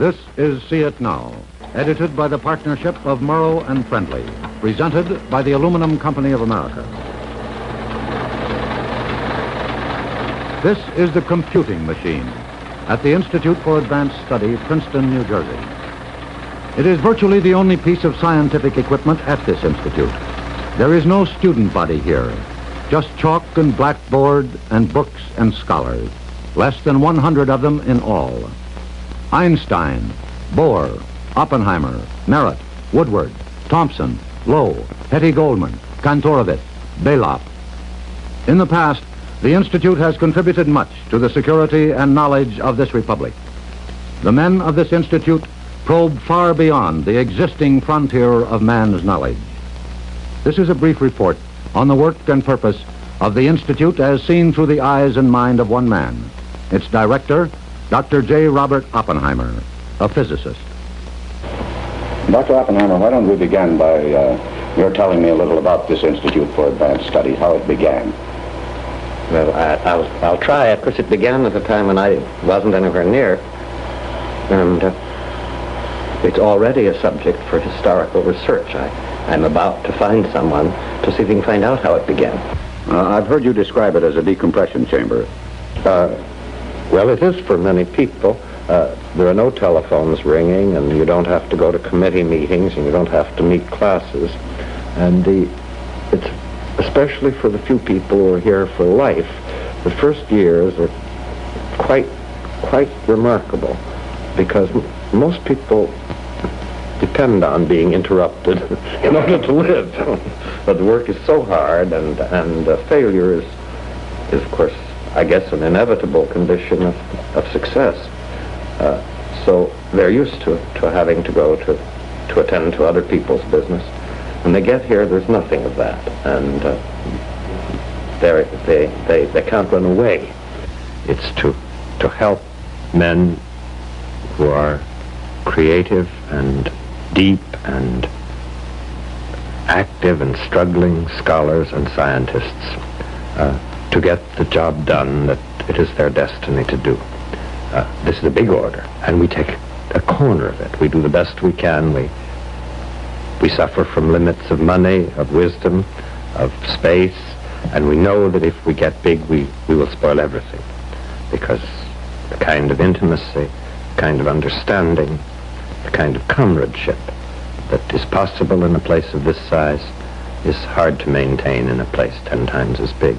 This is See It Now, edited by the partnership of Murrow and Friendly, presented by the Aluminum Company of America. This is the computing machine at the Institute for Advanced Study, Princeton, New Jersey. It is virtually the only piece of scientific equipment at this institute. There is no student body here, just chalk and blackboard and books and scholars, less than 100 of them in all. Einstein, Bohr, Oppenheimer, Merritt, Woodward, Thompson, Lowe, Hetty Goldman, Kantorovich, Belop. In the past, the Institute has contributed much to the security and knowledge of this republic. The men of this institute probe far beyond the existing frontier of man's knowledge. This is a brief report on the work and purpose of the Institute as seen through the eyes and mind of one man, its director, Dr. J. Robert Oppenheimer, a physicist. Dr. Oppenheimer, why don't we begin by your telling me a little about this Institute for Advanced Study, how it began? Well, I'll try. Of course, it began at a time when I wasn't anywhere near, and it's already a subject for historical research. I'm about to find someone to see if we can find out how it began. I've heard you describe it as a decompression chamber. Well, it is for many people. There are no telephones ringing, and you don't have to go to committee meetings, and you don't have to meet classes. And it's especially for the few people who are here for life. The first years are quite remarkable, because most people depend on being interrupted in order to live. But the work is so hard, and failure is of course, I guess, an inevitable condition of success. So they're used to having to go to attend to other people's business. When they get here, there's nothing of that, and they can't run away. It's to help men who are creative and deep and active and struggling scholars and scientists to get the job done that it is their destiny to do. This is a big order, and we take a corner of it. We do the best we can. We suffer from limits of money, of wisdom, of space, and we know that if we get big, we will spoil everything, because the kind of intimacy, the kind of understanding, the kind of comradeship that is possible in a place of this size is hard to maintain in a place 10 times as big.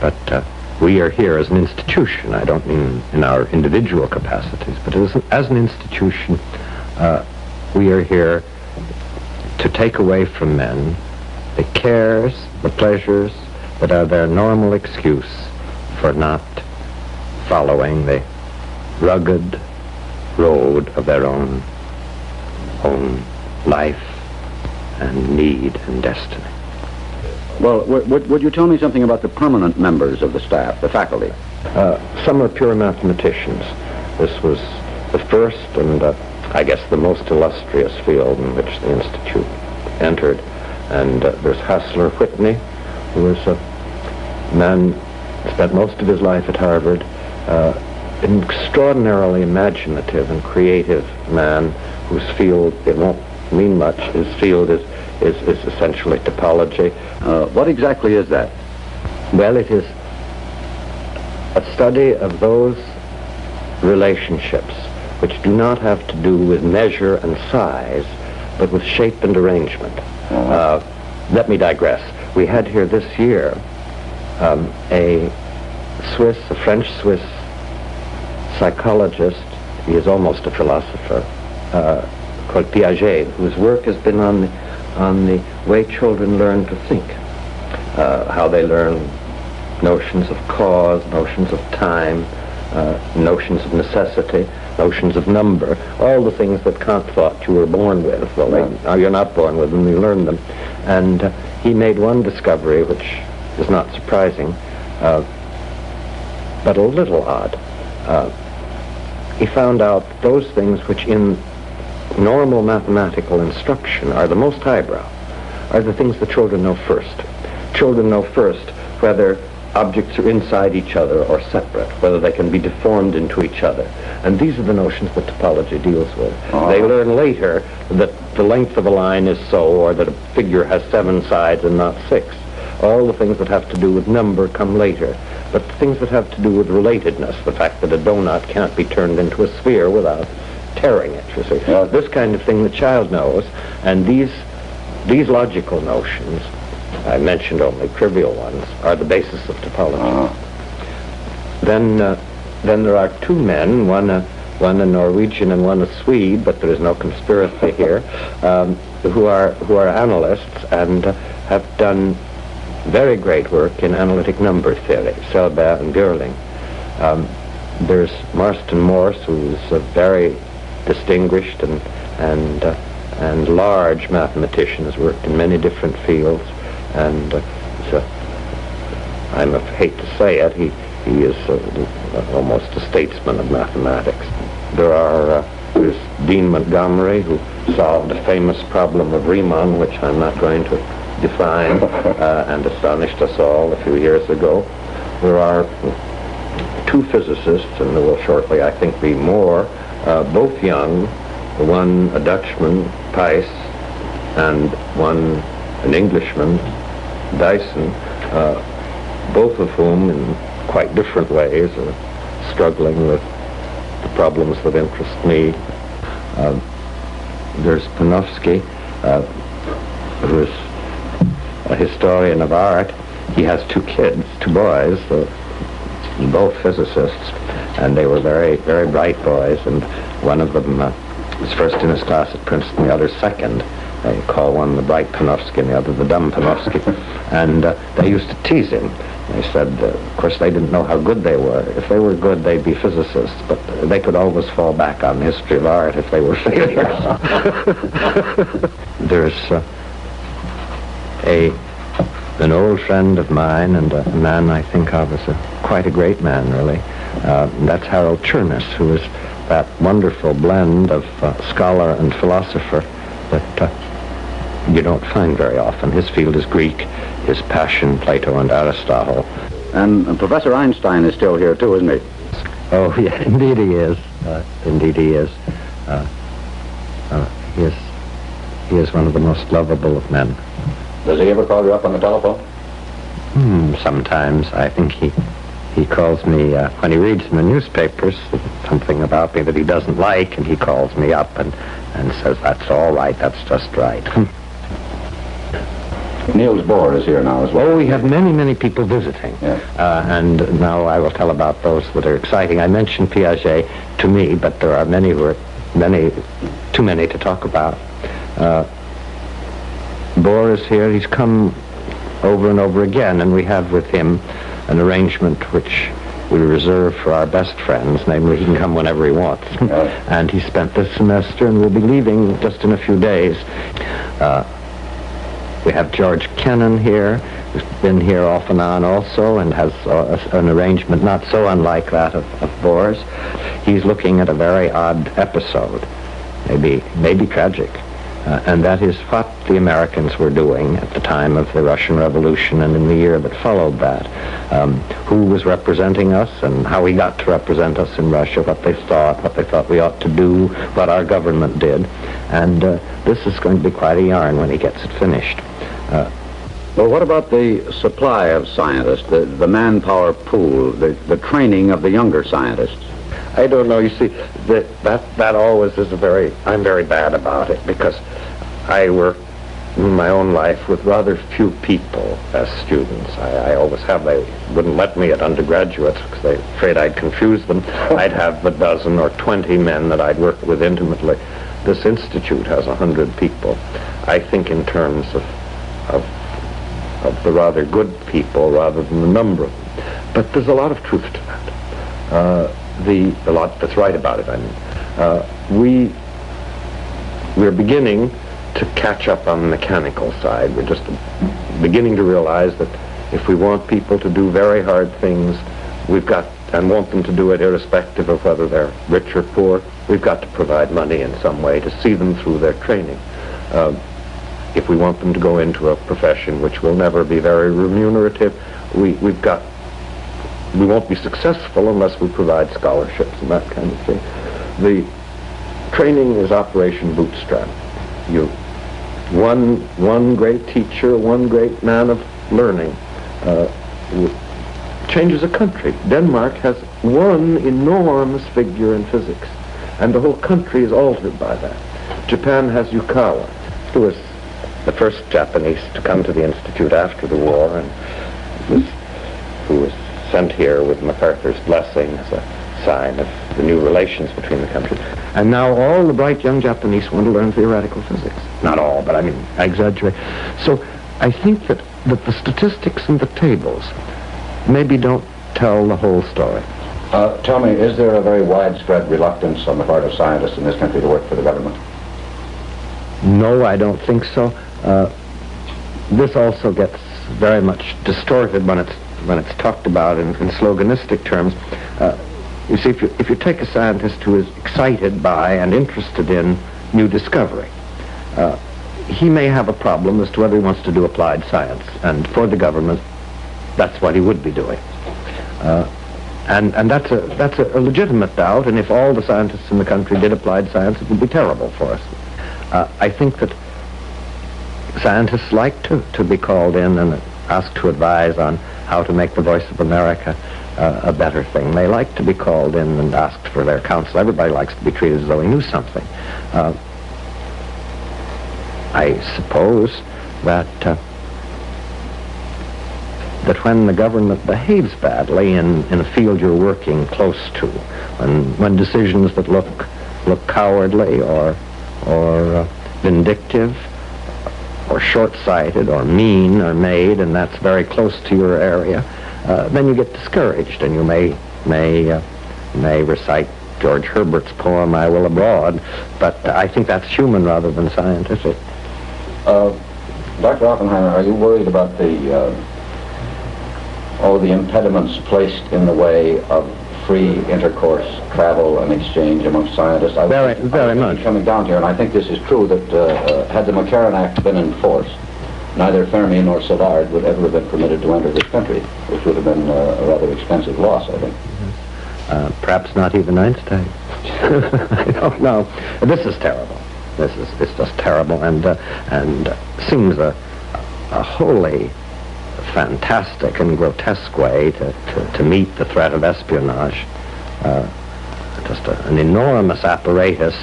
But we are here as an institution. I don't mean in our individual capacities, but as an institution, we are here to take away from men the cares, the pleasures that are their normal excuse for not following the rugged road of their own life and need and destiny. Well, would you tell me something about the permanent members of the staff, the faculty? Some are pure mathematicians. This was the first and I guess the most illustrious field in which the Institute entered. And there's Hassler Whitney, who was a man, spent most of his life at Harvard, an extraordinarily imaginative and creative man whose field, it won't mean much, his field is essentially topology. What exactly is that? Well, it is a study of those relationships which do not have to do with measure and size, but with shape and arrangement. Let me digress. We had here this year a French-Swiss psychologist, he is almost a philosopher, called Piaget, whose work has been on the way children learn to think, how they learn notions of cause, notions of time, notions of necessity, notions of number, all the things that Kant thought you were born with. Well, you're not born with them, you learn them. And he made one discovery which is not surprising, but a little odd. He found out those things which in normal mathematical instruction are the most highbrow, are the things the children know first. Children know first whether objects are inside each other or separate, whether they can be deformed into each other. And these are the notions that topology deals with. They learn later that the length of a line is so, or that a figure has 7 sides and not 6. All the things that have to do with number come later. But the things that have to do with relatedness, the fact that a donut can't be turned into a sphere without tearing it, you see. This kind of thing the child knows, and these logical notions, I mentioned only trivial ones, are the basis of topology. Then there are 2 men, one a Norwegian and one a Swede, but there is no conspiracy here, who are analysts and have done very great work in analytic number theory, Selbert and Björling. There's Marston Morse, who's a very distinguished and large mathematician, has worked in many different fields, and I hate to say it, he is almost a statesman of mathematics. There's Dean Montgomery, who solved a famous problem of Riemann, which I'm not going to define, and astonished us all a few years ago. There are 2 physicists, and there will shortly, I think, be more, both young, one a Dutchman, Pijs, and one an Englishman, Dyson, both of whom in quite different ways are struggling with the problems that interest me. There's Panofsky, who is a historian of art. He has 2 kids, 2 boys, both physicists, and they were very, very bright boys, and one of them was first in his class at Princeton, the other second. They call one the bright Panofsky and the other the dumb Panofsky. And they used to tease him. They said, of course, they didn't know how good they were. If they were good, they'd be physicists, but they could always fall back on the history of art if they were failures. There's an old friend of mine, and a man I think of as quite a great man, really. That's Harold Chernus, who is that wonderful blend of scholar and philosopher that you don't find very often. His field is Greek, his passion, Plato and Aristotle. And Professor Einstein is still here too, isn't he? Oh, yeah, indeed he is. Indeed he is. He is one of the most lovable of men. Does he ever call you up on the telephone? Sometimes. I think he calls me, when he reads in the newspapers something about me that he doesn't like, and he calls me up and says, that's all right, that's just right. Niels Bohr is here now as well. Oh, we have many, many people visiting. Yes. And now I will tell about those that are exciting. I mentioned Piaget to me, but there are many who are too many to talk about. Bohr is here. He's come over and over again, and we have with him an arrangement which we reserve for our best friends, namely he can come whenever he wants. And he spent this semester and will be leaving just in a few days. We have George Kennan here, who's been here off and on also, and has an arrangement not so unlike that of Bohr's. He's looking at a very odd episode, maybe tragic, and that is what the Americans were doing at the time of the Russian Revolution and in the year that followed that. Who was representing us and how he got to represent us in Russia, what they thought we ought to do, what our government did. And this is going to be quite a yarn when he gets it finished. Well, what about the supply of scientists, the manpower pool, the training of the younger scientists? I don't know. You see, that always is I'm very bad about it, because I work in my own life with rather few people as students. I always have. They wouldn't let me at undergraduates because they're afraid I'd confuse them. I'd have a dozen or 20 men that I'd work with intimately. This institute has 100 people. I think in terms of the rather good people rather than the number of them. But there's a lot of truth to that. A lot that's right about it, I mean. We're beginning to catch up on the mechanical side. We're just beginning to realize that if we want people to do very hard things, and want them to do it irrespective of whether they're rich or poor, we've got to provide money in some way to see them through their training. If we want them to go into a profession which will never be very remunerative, we've got we won't be successful unless we provide scholarships and that kind of thing. The training is Operation Bootstrap. One great teacher, one great man of learning changes a country. Denmark has one enormous figure in physics, and the whole country is altered by that. Japan has Yukawa, who was the first Japanese to come to the Institute after the war, and who was sent here with MacArthur's blessing as a sign of the new relations between the countries. And now all the bright young Japanese want to learn theoretical physics. Not all, but I mean, I exaggerate. So I think that the statistics and the tables maybe don't tell the whole story. Tell me, is there a very widespread reluctance on the part of scientists in this country to work for the government? No, I don't think so. This also gets very much distorted when it's talked about in sloganistic terms. You see, if you take a scientist who is excited by and interested in new discovery, he may have a problem as to whether he wants to do applied science, and for the government, that's what he would be doing. And that's a legitimate doubt, and if all the scientists in the country did applied science, it would be terrible for us. I think that scientists like to be called in and asked to advise on how to make the Voice of America a better thing. They like to be called in and asked for their counsel. Everybody likes to be treated as though he knew something. I suppose that when the government behaves badly in a field you're working close to, when decisions that look cowardly or vindictive or short-sighted or mean are made, and that's very close to your area, then you get discouraged, and you may recite George Herbert's poem, I Will Abroad, but I think that's human rather than scientific. Dr. Oppenheimer, are you worried about the impediments placed in the way of free intercourse, travel, and exchange amongst scientists? Very much. Coming down here, and I think this is true, that had the McCarran Act been in force, neither Fermi nor Savard would ever have been permitted to enter this country, which would have been a rather expensive loss, I think. Perhaps not even Einstein. I don't know. This is terrible. It's just terrible, and seems a wholly fantastic and grotesque way to meet the threat of espionage. Just an enormous apparatus,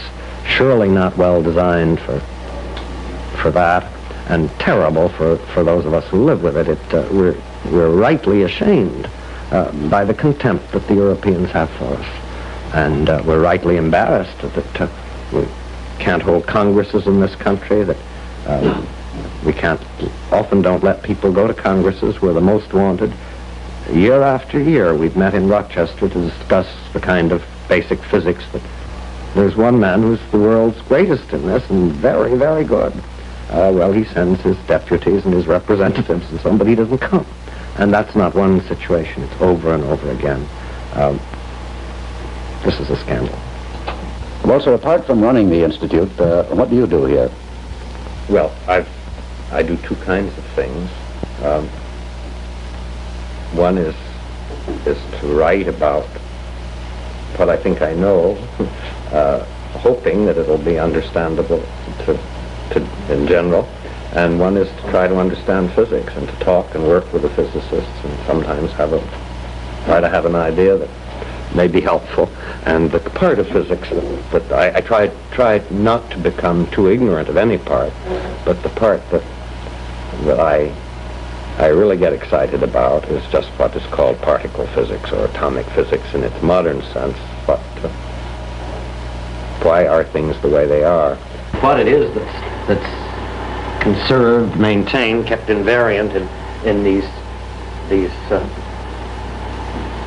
surely not well designed for that, and terrible for those of us who live with it. We're rightly ashamed by the contempt that the Europeans have for us, and we're rightly embarrassed that we can't hold congresses in this country, that we often don't let people go to congresses. We're the most wanted. Year after year, we've met in Rochester to discuss the kind of basic physics that there's one man who's the world's greatest in this and very, very good. Well, he sends his deputies and his representatives, and somebody doesn't come. And that's not one situation. It's over and over again. This is a scandal. Well, so apart from running the Institute, what do you do here? Well, I do two kinds of things. One is to write about what I think I know, hoping that it'll be understandable in general, and one is to try to understand physics and to talk and work with the physicists, and sometimes try to have an idea that may be helpful. And the part of physics that I try not to become too ignorant of any part, but the part that I really get excited about is just what is called particle physics or atomic physics in its modern sense. Why are things the way they are? What it is that's conserved, maintained, kept invariant in these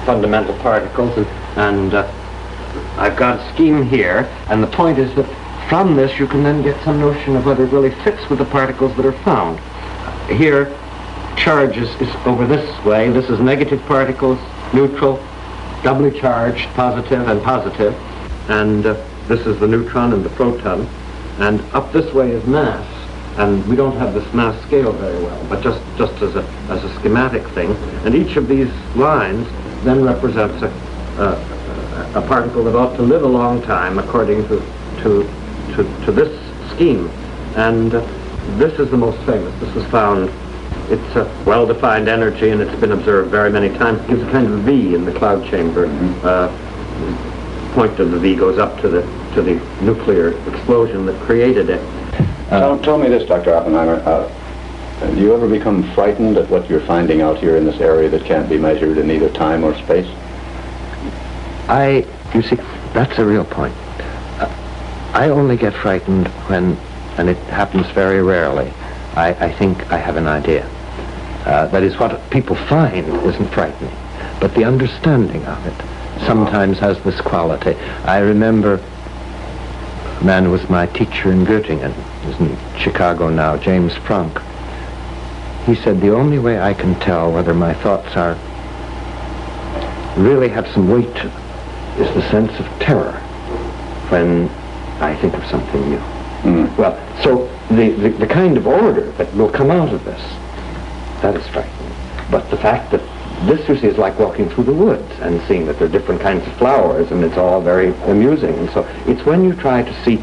fundamental particles, and I've got a scheme here, and the point is that from this you can then get some notion of whether it really fits with the particles that are found. Here, charge is over this way. This is negative particles, neutral, doubly charged, positive and positive, and this is the neutron and the proton, and up this way is mass, and we don't have this mass scale very well, but just as a schematic thing, and each of these lines then represents a particle that ought to live a long time according to this scheme. And this is the most famous. This was found, it's a well-defined energy, and it's been observed very many times. It gives a kind of V in the cloud chamber. The point of the V goes up to the nuclear explosion that created it. Tell me this, Dr. Oppenheimer. Do you ever become frightened at what you're finding out here in this area that can't be measured in either time or space? You see, that's a real point. I only get frightened when, and it happens very rarely, I think I have an idea. That is, what people find isn't frightening, but the understanding of it sometimes has this quality. I remember a man who was my teacher in Göttingen, who's in Chicago now, James Franck. He said, the only way I can tell whether my thoughts are really have some weight to them is the sense of terror when I think of something new. Well, so the kind of order that will come out of this, that is frightening. But the fact that this you see is like walking through the woods and seeing that there are different kinds of flowers, and it's all very amusing. And so it's when you try to see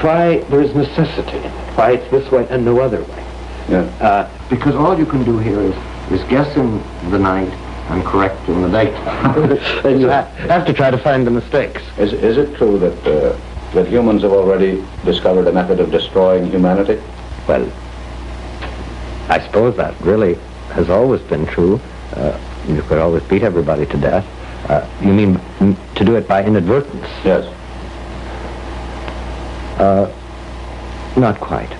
why there is necessity in it, why it's this way and no other way. Yeah. Because all you can do here is guess in the night and correct in the daytime. And you have to try to find the mistakes. Is it true that humans have already discovered a method of destroying humanity? Well, I suppose that really has always been true. You could always beat everybody to death. You mean to do it by inadvertence? Yes. Not quite.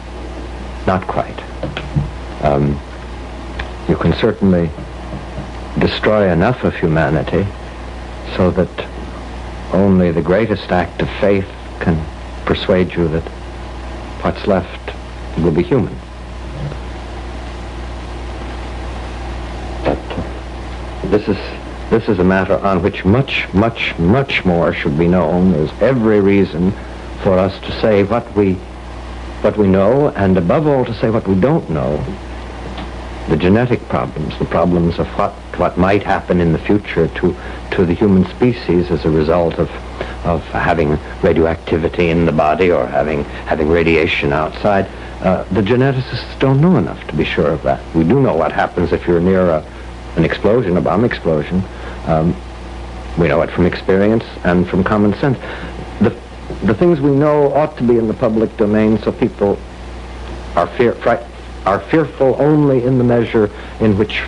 Not quite. You can certainly destroy enough of humanity so that only the greatest act of faith can persuade you that what's left will be human. But this is a matter on which much, much, much more should be known. There's every reason for us to say what we know, and above all to say what we don't know. The genetic problems, the problems of what might happen in the future to the human species as a result of having radioactivity in the body or having radiation outside. The geneticists don't know enough to be sure of that. We do know what happens if you're near an explosion, a bomb explosion. We know it from experience and from common sense. The things we know ought to be in the public domain, so people are fearful only in the measure in which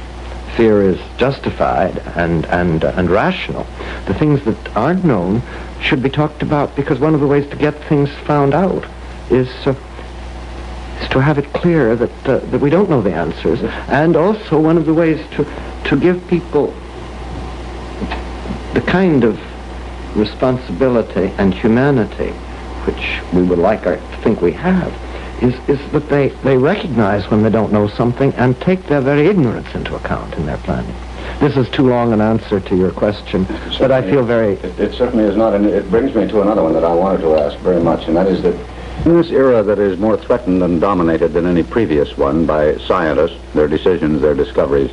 fear is justified and rational. The things that aren't known should be talked about, because one of the ways to get things found out is to have it clear that we don't know the answers, and also one of the ways to give people the kind of responsibility and humanity which we would like to think we have is that they recognize when they don't know something and take their very ignorance into account in their planning. This is too long an answer to your question, but I feel very... It certainly is not, and it brings me to another one that I wanted to ask very much, and that is that in this era that is more threatened and dominated than any previous one by scientists, their decisions, their discoveries,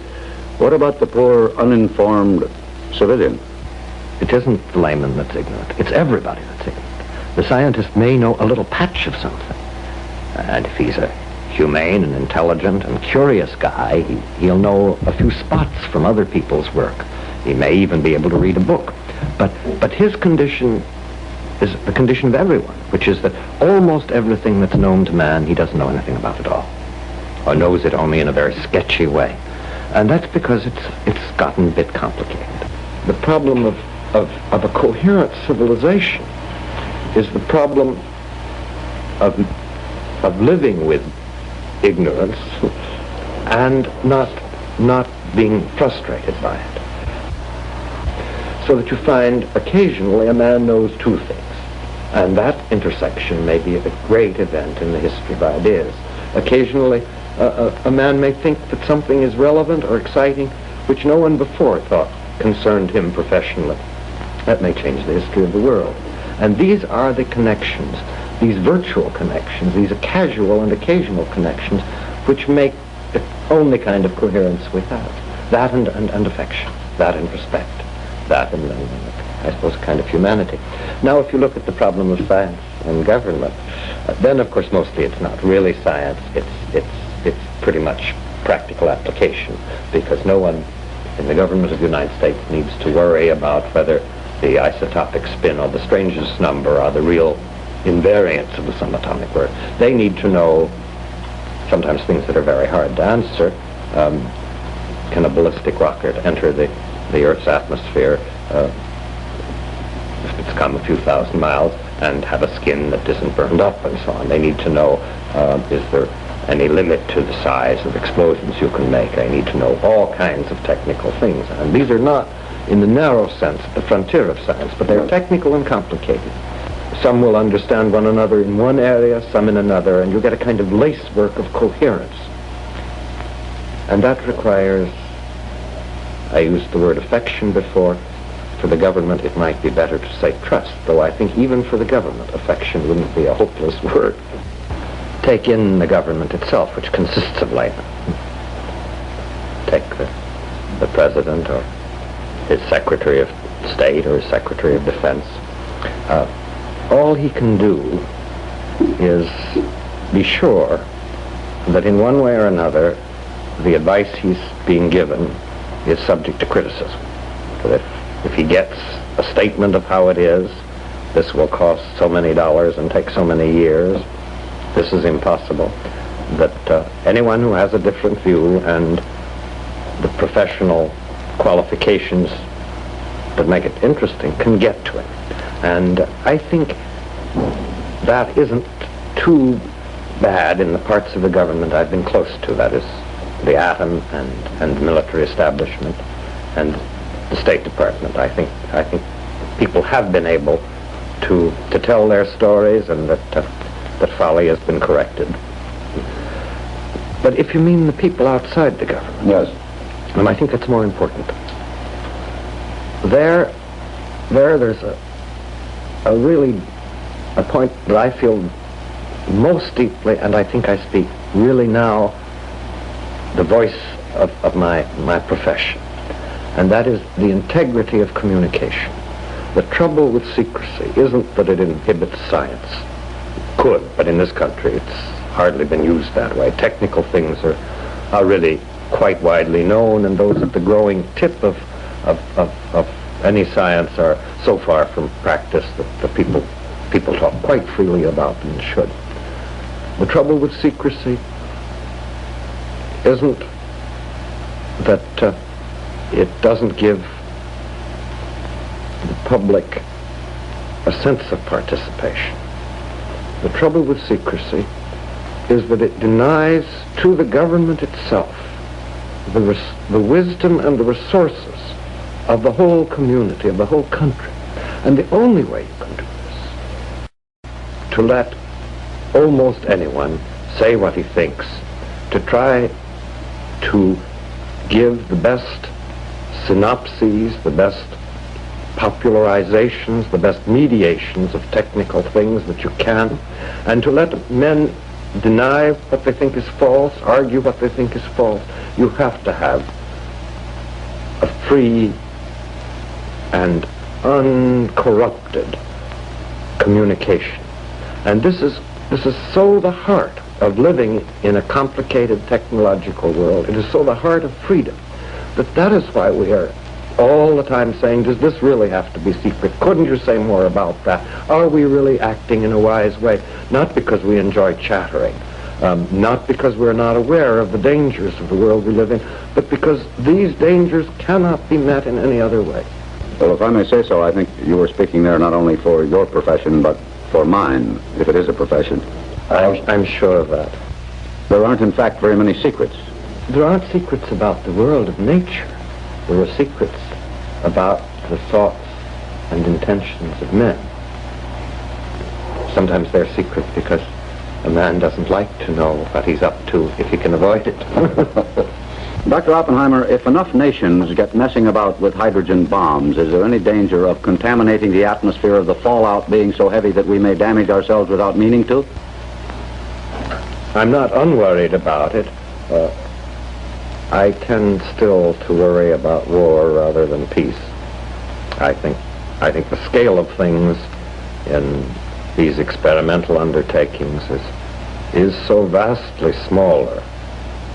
what about the poor, uninformed civilian? It isn't the layman that's ignorant. It's everybody that's ignorant. The scientist may know a little patch of something. And if he's a humane and intelligent and curious guy, he'll know a few spots from other people's work. He may even be able to read a book. But his condition is the condition of everyone, which is that almost everything that's known to man, he doesn't know anything about at all, or knows it only in a very sketchy way. And that's because it's gotten a bit complicated. The problem of a coherent civilization is the problem of living with ignorance and not being frustrated by it. So that you find occasionally a man knows two things, and that intersection may be a great event in the history of ideas. Occasionally a man may think that something is relevant or exciting which no one before thought concerned him professionally. That may change the history of the world. And these are the connections, these virtual connections, these casual and occasional connections, which make the only kind of coherence we have. That and affection, that and respect. that, and then, I suppose, a kind of humanity. Now, if you look at the problem of science and government, then, of course, mostly it's not really science. It's pretty much practical application, because no one in the government of the United States needs to worry about whether the isotopic spin or the Strange's number are the real invariants of the subatomic work. They need to know sometimes things that are very hard to answer. Can a ballistic rocket enter the Earth's atmosphere if it's come a few thousand miles and have a skin that isn't burned up and so on? They need to know, is there any limit to the size of explosions you can make? They need to know all kinds of technical things. And these are not, in the narrow sense, the frontier of science, but they're technical and complicated. Some will understand one another in one area, some in another, and you get a kind of lacework of coherence. And that requires, I used the word affection before. For the government, it might be better to say trust, though I think even for the government, affection wouldn't be a hopeless word. Take in the government itself, which consists of laymen. Take the president or his secretary of state or his secretary of defense. All he can do is be sure that in one way or another, the advice he's being given is subject to criticism. That if he gets a statement of how it is, this will cost so many dollars and take so many years, this is impossible, that anyone who has a different view and the professional qualifications that make it interesting can get to it. And I think that isn't too bad in the parts of the government I've been close to, that is the atom and the military establishment and the State Department. I think people have been able to tell their stories, and that folly has been corrected. But if you mean the people outside the government, Yes. and I think that's more important. There's a point that I feel most deeply, and I think I speak really now the voice of my profession, and that is the integrity of communication. The trouble with secrecy isn't that it inhibits science. It could, but in this country it's hardly been used that way. Technical things are really quite widely known, and those at the growing tip of any science are so far from practice that the people talk quite freely about and should. The trouble with secrecy isn't that it doesn't give the public a sense of participation. The trouble with secrecy is that it denies to the government itself the wisdom and the resources of the whole community, of the whole country. And the only way you can do this, to let almost anyone say what he thinks, to try to give the best synopses, the best popularizations, the best mediations of technical things that you can, and to let men deny what they think is false, argue what they think is false. You have to have a free and uncorrupted communication. And this is so the heart of living in a complicated technological world. It is so the heart of freedom that is why we are all the time saying, does this really have to be secret? Couldn't you say more about that? Are we really acting in a wise way? Not because we enjoy chattering, not because we're not aware of the dangers of the world we live in, but because these dangers cannot be met in any other way. Well, if I may say so, I think you were speaking there not only for your profession, but for mine, if it is a profession. I'm sure of that. There aren't, in fact, very many secrets. There aren't secrets about the world of nature. There are secrets about the thoughts and intentions of men. Sometimes they're secrets because a man doesn't like to know what he's up to if he can avoid it. Dr. Oppenheimer, if enough nations get messing about with hydrogen bombs, is there any danger of contaminating the atmosphere, of the fallout being so heavy that we may damage ourselves without meaning to? I'm not unworried about it. I tend still to worry about war rather than peace. I think the scale of things in these experimental undertakings is so vastly smaller,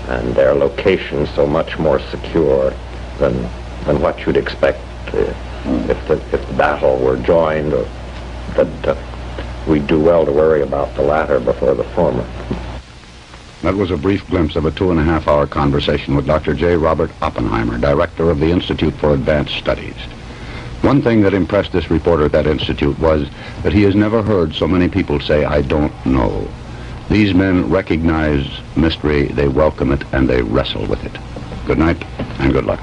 and their location so much more secure than what you'd expect if the battle were joined, or that we'd do well to worry about the latter before the former. That was a brief glimpse of a 2.5-hour conversation with Dr. J. Robert Oppenheimer, director of the Institute for Advanced Studies. One thing that impressed this reporter at that institute was that he has never heard so many people say, "I don't know." These men recognize mystery, they welcome it, and they wrestle with it. Good night, and good luck.